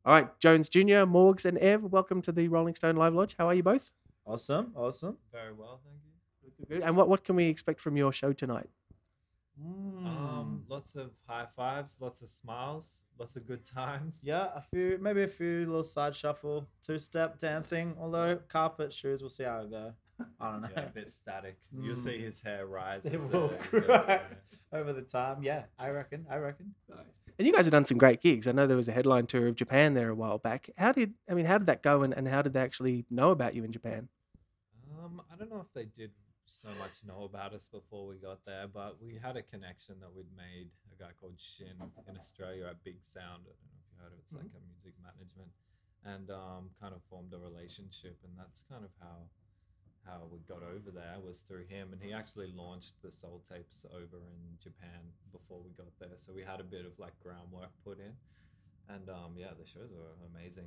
All right, Jones Jr., Morgs, and Ev, welcome to the Rolling Stone Live Lodge. How are you both? Awesome, awesome. Very well, thank you. Good. And what can we expect from your show tonight? Lots of high fives, lots of smiles, lots of good times. Yeah, maybe a few little side shuffle, two-step dancing. Although carpet shoes, we'll see how it go. I don't know. Yeah, a bit static. You'll see his hair rise It as will it goes grow on. over the time. Yeah, I reckon. Nice. And you guys have done some great gigs. I know there was a headline tour of Japan there a while back. How did that go, and how did they actually know about you in Japan? I don't know if they did so much know about us before we got there, but we had a connection that we'd made. A guy called Shin in Australia at Big Sound. I don't know if you heard of it. It's like a music management, and kind of formed a relationship, and that's kind of how we got over there was through him, and he actually launched the Soul Tapes over in Japan before we got there. So we had a bit of like groundwork put in, and yeah, the shows are amazing.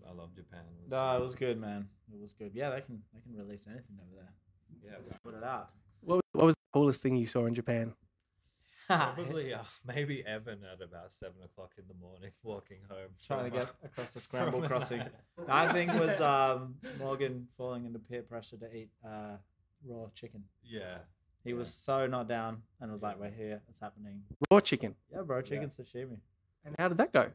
I love Japan. No, it was good, man. It was good. Yeah, they can release anything over there. Yeah, it was Put it out. What was the coolest thing you saw in Japan? probably maybe Evan at about 7 o'clock in the morning walking home Trying to from, get across the scramble from crossing. an- I think was Morgan falling into peer pressure to eat raw chicken. Yeah, He was so not down and was like, "We're here. It's happening." Raw chicken. Yeah, bro, chicken sashimi. And how did that go?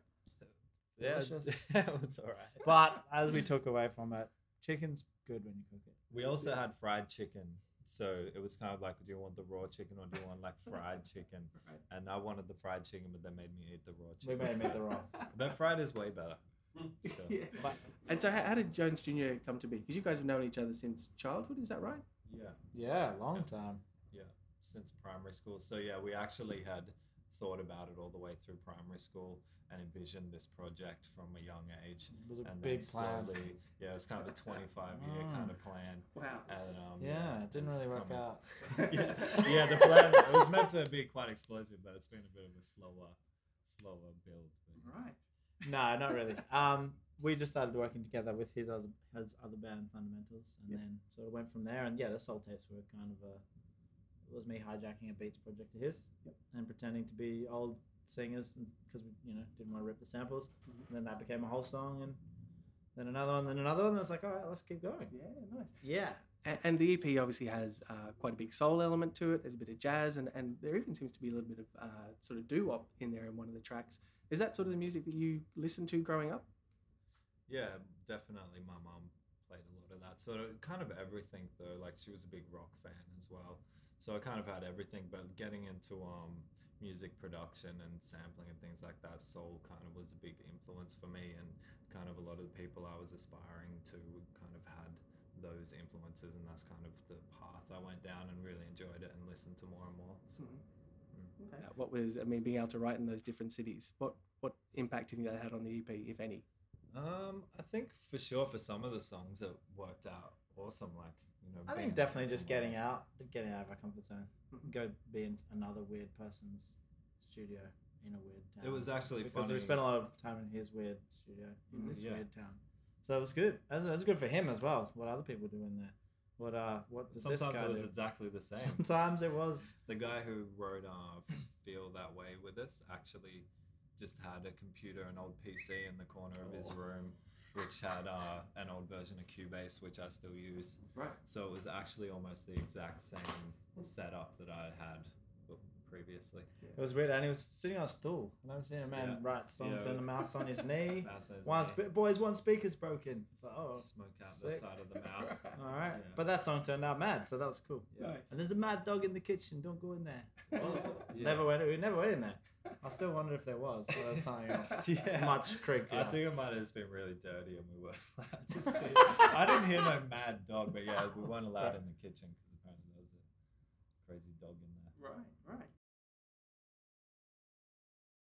yeah, Delicious. it was all right. But as we took away from it, chicken's good when you cook it. We also had fried chicken. So it was kind of like, do you want the raw chicken or do you want like fried chicken? Right. And I wanted the fried chicken, but they made me eat the raw We chicken. made the wrong. But fried is way better. So, Yeah. And so, how did Jones Jr. come to be? Because you guys have known each other since childhood, is that right? yeah, Yeah, long time. yeah, since primary school. So yeah, we actually had thought about it all the way through primary school and envisioned this project from a young age. It was a And big then plan. slowly, yeah, it was kind of a 25-year kind of plan. Wow. And Yeah, it didn't it's really work come- out. yeah, yeah, the plan it was meant to be quite explosive, but it's been a bit of a slower build. But Right. No, not really. We just started working together with his other band, Fundamentals, and Yep. then sort of went from there. And yeah, the Soul Tapes were kind of it was me hijacking a Beats project of his and pretending to be old singers because we didn't want to rip the samples. And then that became a whole song, and then another one, then another one. And I was like, all right, let's keep going. Yeah, nice. Yeah. And the EP obviously has quite a big soul element to it. There's a bit of jazz, and there even seems to be a little bit of sort of doo-wop in there in one of the tracks. Is that sort of the music that you listened to growing up? yeah, definitely. My mom played a lot of that. So kind of everything though. Like she was a big rock fan as well. So I kind of had everything. But getting into music production and sampling and things like that, soul kind of was a big influence for me, and kind of a lot of the people I was aspiring to kind of had those influences, and that's kind of the path I went down and really enjoyed it and listened to more and more. So, Okay. What was, being able to write in those different cities, what impact do you think that had on the EP, if any? I think for sure for some of the songs it worked out awesome. Like I being think definitely away just from getting home. out of our comfort zone. Go be in another weird person's studio in a weird town. It was actually because we funny. spent a lot of time in his weird studio in this Yeah. weird town. So it was good. It was good for him as well. What other people do in there? What does this Sometimes guy it was do? exactly the same. Sometimes it was. The guy who wrote "Feel That Way" with us actually just had a computer, an old PC in the corner of his room, which had an old version of Cubase, which I still use. Right. So it was actually almost the exact same setup that I had previously. It was weird, and he was sitting on a stool. I've never seen a man Yeah. write songs Yeah. and a mouse on his knee. Mouse on his One knee. boys, one speaker's broken. It's like, oh, Smoke out the sick. side of the mouth. all right. Yeah. But that song turned out mad, so that was cool. Yeah. Nice. And there's a mad dog in the kitchen. Don't go in there. Yeah. We never went in there. I still wonder if there was. Or there was something else. Yeah. Much creepier. I think it might have just been really dirty and we weren't allowed to see. I didn't hear no mad dog, but yeah, we weren't allowed in the kitchen because apparently there was a crazy dog in there. Right.